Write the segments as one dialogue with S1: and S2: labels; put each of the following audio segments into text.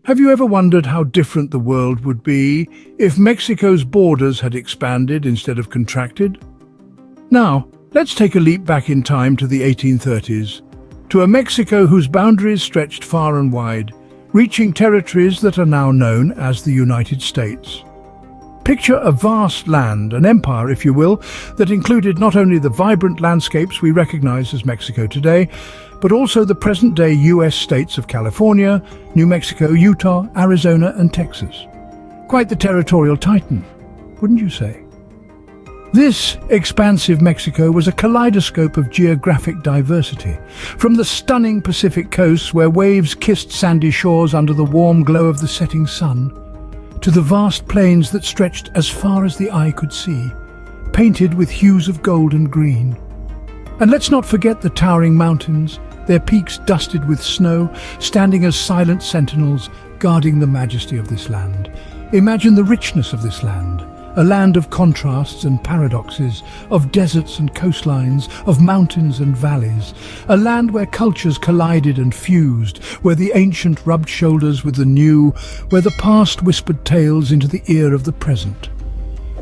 S1: Have you ever wondered how different the world would be if Mexico's borders had expanded instead of contracted? Now, let's take a leap back in time to the 1830s, to a Mexico whose boundaries stretched far and wide, reaching territories that are now known as the United States. Picture a vast land, an empire if you will, that included not only the vibrant landscapes we recognize as Mexico today, but also the present-day US states of California, New Mexico, Utah, Arizona and Texas. Quite the territorial titan, wouldn't you say? This expansive Mexico was a kaleidoscope of geographic diversity. From the stunning Pacific coast where waves kissed sandy shores under the warm glow of the setting sun, to the vast plains that stretched as far as the eye could see, painted with hues of gold and green. And let's not forget the towering mountains, their peaks dusted with snow, standing as silent sentinels, guarding the majesty of this land. Imagine the richness of this land, a land of contrasts and paradoxes, of deserts and coastlines, of mountains and valleys, a land where cultures collided and fused, where the ancient rubbed shoulders with the new, where the past whispered tales into the ear of the present.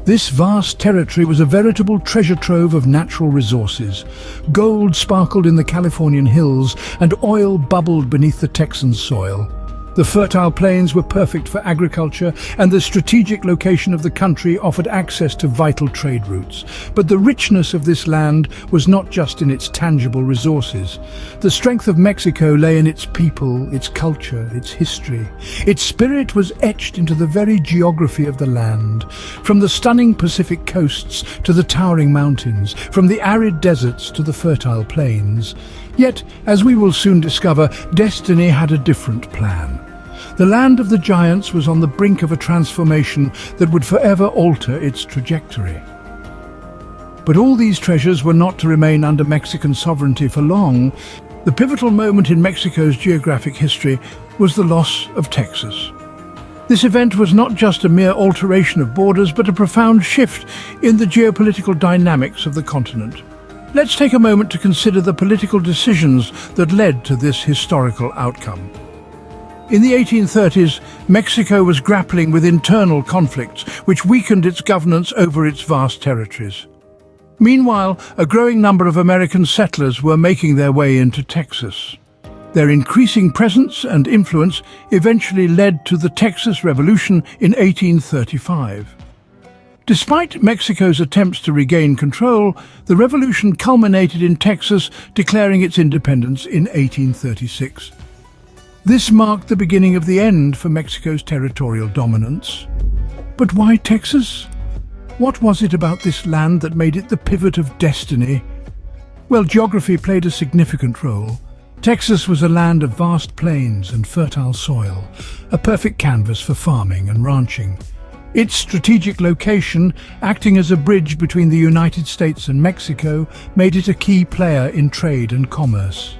S1: This vast territory was a veritable treasure trove of natural resources. Gold sparkled in the Californian hills and oil bubbled beneath the Texan soil. The fertile plains were perfect for agriculture, and the strategic location of the country offered access to vital trade routes. But the richness of this land was not just in its tangible resources. The strength of Mexico lay in its people, its culture, its history. Its spirit was etched into the very geography of the land. From the stunning Pacific coasts to the towering mountains, from the arid deserts to the fertile plains. Yet, as we will soon discover, destiny had a different plan. The land of the giants was on the brink of a transformation that would forever alter its trajectory. But all these treasures were not to remain under Mexican sovereignty for long. The pivotal moment in Mexico's geographic history was the loss of Texas. This event was not just a mere alteration of borders, but a profound shift in the geopolitical dynamics of the continent. Let's take a moment to consider the political decisions that led to this historical outcome. In the 1830s, Mexico was grappling with internal conflicts which weakened its governance over its vast territories. Meanwhile, a growing number of American settlers were making their way into Texas. Their increasing presence and influence eventually led to the Texas Revolution in 1835. Despite Mexico's attempts to regain control, the revolution culminated in Texas declaring its independence in 1836. This marked the beginning of the end for Mexico's territorial dominance. But why Texas? What was it about this land that made it the pivot of destiny? Well, geography played a significant role. Texas was a land of vast plains and fertile soil, a perfect canvas for farming and ranching. Its strategic location, acting as a bridge between the United States and Mexico, made it a key player in trade and commerce.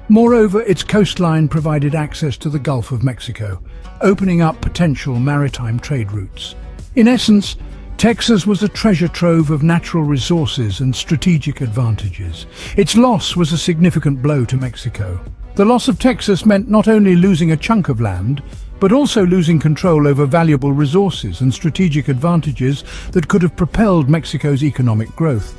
S1: Moreover, its coastline provided access to the Gulf of Mexico, opening up potential maritime trade routes. In essence, Texas was a treasure trove of natural resources and strategic advantages. Its loss was a significant blow to Mexico. The loss of Texas meant not only losing a chunk of land, but also losing control over valuable resources and strategic advantages that could have propelled Mexico's economic growth.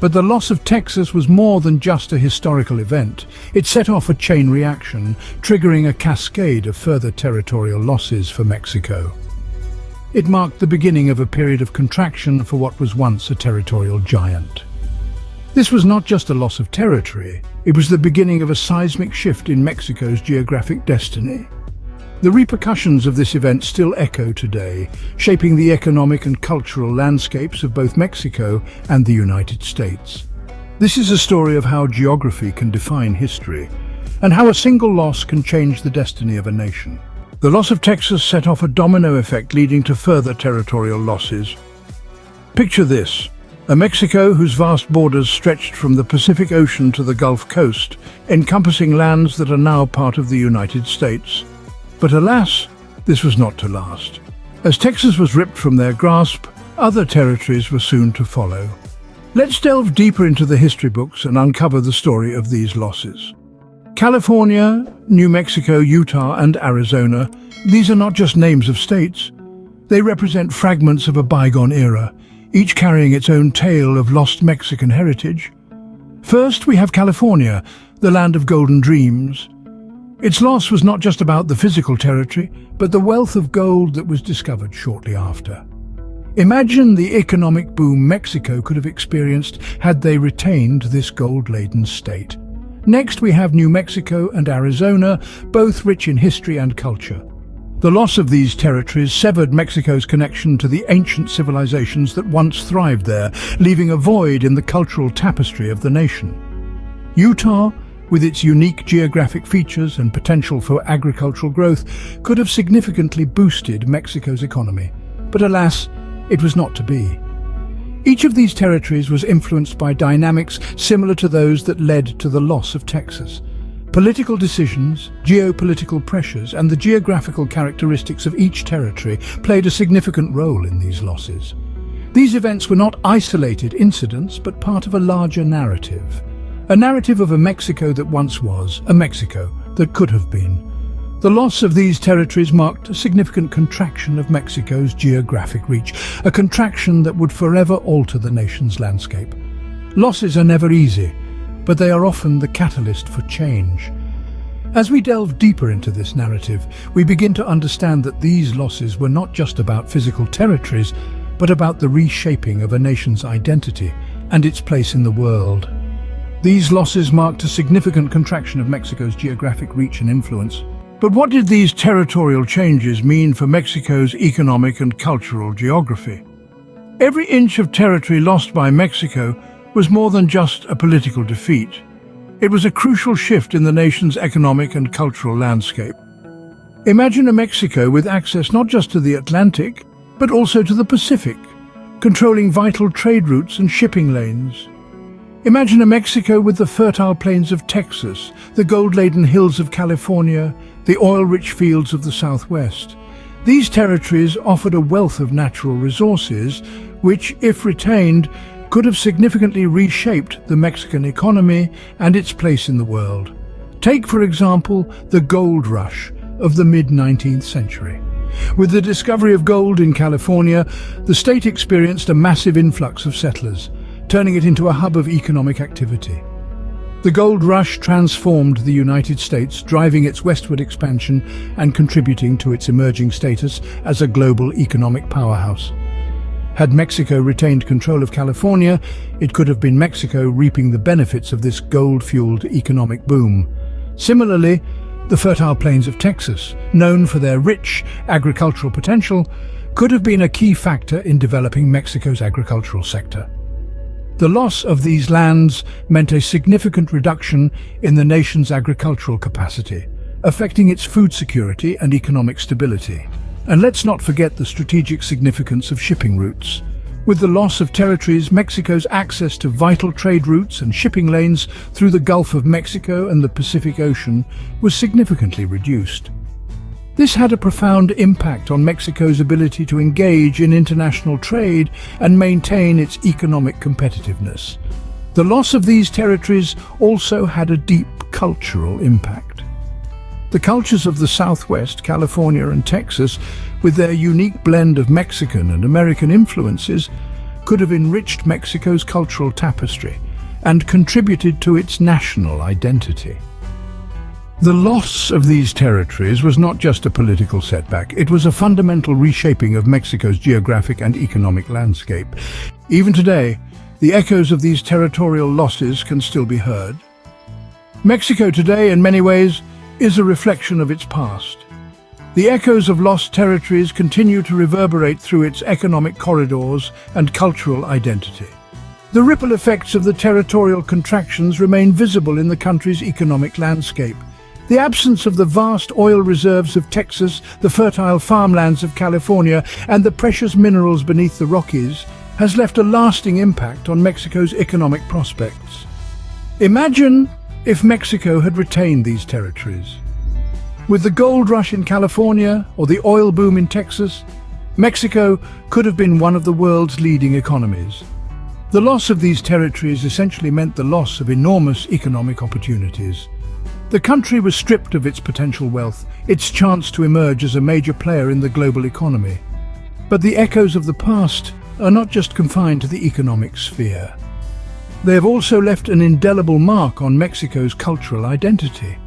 S1: But the loss of Texas was more than just a historical event. It set off a chain reaction, triggering a cascade of further territorial losses for Mexico. It marked the beginning of a period of contraction for what was once a territorial giant. This was not just a loss of territory, it was the beginning of a seismic shift in Mexico's geographic destiny. The repercussions of this event still echo today, shaping the economic and cultural landscapes of both Mexico and the United States. This is a story of how geography can define history, and how a single loss can change the destiny of a nation. The loss of Texas set off a domino effect leading to further territorial losses. Picture this: a Mexico whose vast borders stretched from the Pacific Ocean to the Gulf Coast, encompassing lands that are now part of the United States. But alas, this was not to last. As Texas was ripped from their grasp, other territories were soon to follow. Let's delve deeper into the history books and uncover the story of these losses. California, New Mexico, Utah, and Arizona, these are not just names of states. They represent fragments of a bygone era, each carrying its own tale of lost Mexican heritage. First, we have California, the land of golden dreams. Its loss was not just about the physical territory, but the wealth of gold that was discovered shortly after. Imagine the economic boom Mexico could have experienced had they retained this gold-laden state. Next, we have New Mexico and Arizona, both rich in history and culture. The loss of these territories severed Mexico's connection to the ancient civilizations that once thrived there, leaving a void in the cultural tapestry of the nation. Utah, with its unique geographic features and potential for agricultural growth, could have significantly boosted Mexico's economy. But alas, it was not to be. Each of these territories was influenced by dynamics similar to those that led to the loss of Texas. Political decisions, geopolitical pressures, and the geographical characteristics of each territory played a significant role in these losses. These events were not isolated incidents, but part of a larger narrative. A narrative of a Mexico that once was, a Mexico that could have been. The loss of these territories marked a significant contraction of Mexico's geographic reach, a contraction that would forever alter the nation's landscape. Losses are never easy, but they are often the catalyst for change. As we delve deeper into this narrative, we begin to understand that these losses were not just about physical territories, but about the reshaping of a nation's identity and its place in the world. These losses marked a significant contraction of Mexico's geographic reach and influence. But what did these territorial changes mean for Mexico's economic and cultural geography? Every inch of territory lost by Mexico was more than just a political defeat. It was a crucial shift in the nation's economic and cultural landscape. Imagine a Mexico with access not just to the Atlantic, but also to the Pacific, controlling vital trade routes and shipping lanes. Imagine a Mexico with the fertile plains of Texas, the gold-laden hills of California, the oil-rich fields of the Southwest. These territories offered a wealth of natural resources, which, if retained, could have significantly reshaped the Mexican economy and its place in the world. Take, for example, the gold rush of the mid-19th century. With the discovery of gold in California, the state experienced a massive influx of settlers, turning it into a hub of economic activity. The gold rush transformed the United States, driving its westward expansion and contributing to its emerging status as a global economic powerhouse. Had Mexico retained control of California, it could have been Mexico reaping the benefits of this gold-fueled economic boom. Similarly, the fertile plains of Texas, known for their rich agricultural potential, could have been a key factor in developing Mexico's agricultural sector. The loss of these lands meant a significant reduction in the nation's agricultural capacity, affecting its food security and economic stability. And let's not forget the strategic significance of shipping routes. With the loss of territories, Mexico's access to vital trade routes and shipping lanes through the Gulf of Mexico and the Pacific Ocean was significantly reduced. This had a profound impact on Mexico's ability to engage in international trade and maintain its economic competitiveness. The loss of these territories also had a deep cultural impact. The cultures of the Southwest, California and Texas, with their unique blend of Mexican and American influences, could have enriched Mexico's cultural tapestry and contributed to its national identity. The loss of these territories was not just a political setback, it was a fundamental reshaping of Mexico's geographic and economic landscape. Even today, the echoes of these territorial losses can still be heard. Mexico today, in many ways, is a reflection of its past. The echoes of lost territories continue to reverberate through its economic corridors and cultural identity. The ripple effects of the territorial contractions remain visible in the country's economic landscape. The absence of the vast oil reserves of Texas, the fertile farmlands of California, and the precious minerals beneath the Rockies has left a lasting impact on Mexico's economic prospects. Imagine if Mexico had retained these territories. With the gold rush in California or the oil boom in Texas, Mexico could have been one of the world's leading economies. The loss of these territories essentially meant the loss of enormous economic opportunities. The country was stripped of its potential wealth, its chance to emerge as a major player in the global economy. But the echoes of the past are not just confined to the economic sphere. They have also left an indelible mark on Mexico's cultural identity.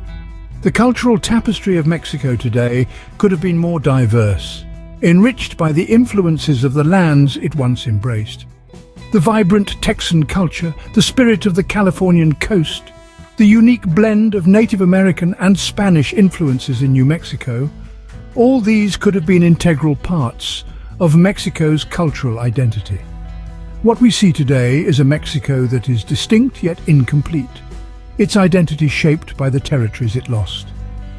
S1: The cultural tapestry of Mexico today could have been more diverse, enriched by the influences of the lands it once embraced. The vibrant Texan culture, the spirit of the Californian coast, the unique blend of Native American and Spanish influences in New Mexico, all these could have been integral parts of Mexico's cultural identity. What we see today is a Mexico that is distinct yet incomplete, its identity shaped by the territories it lost.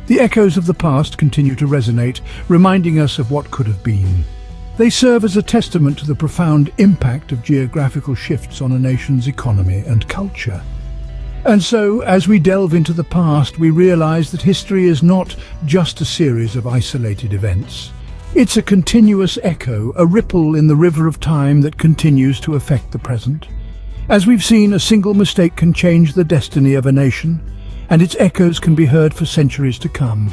S1: The echoes of the past continue to resonate, reminding us of what could have been. They serve as a testament to the profound impact of geographical shifts on a nation's economy and culture. And so, as we delve into the past, we realize that history is not just a series of isolated events. It's a continuous echo, a ripple in the river of time that continues to affect the present. As we've seen, a single mistake can change the destiny of a nation, and its echoes can be heard for centuries to come.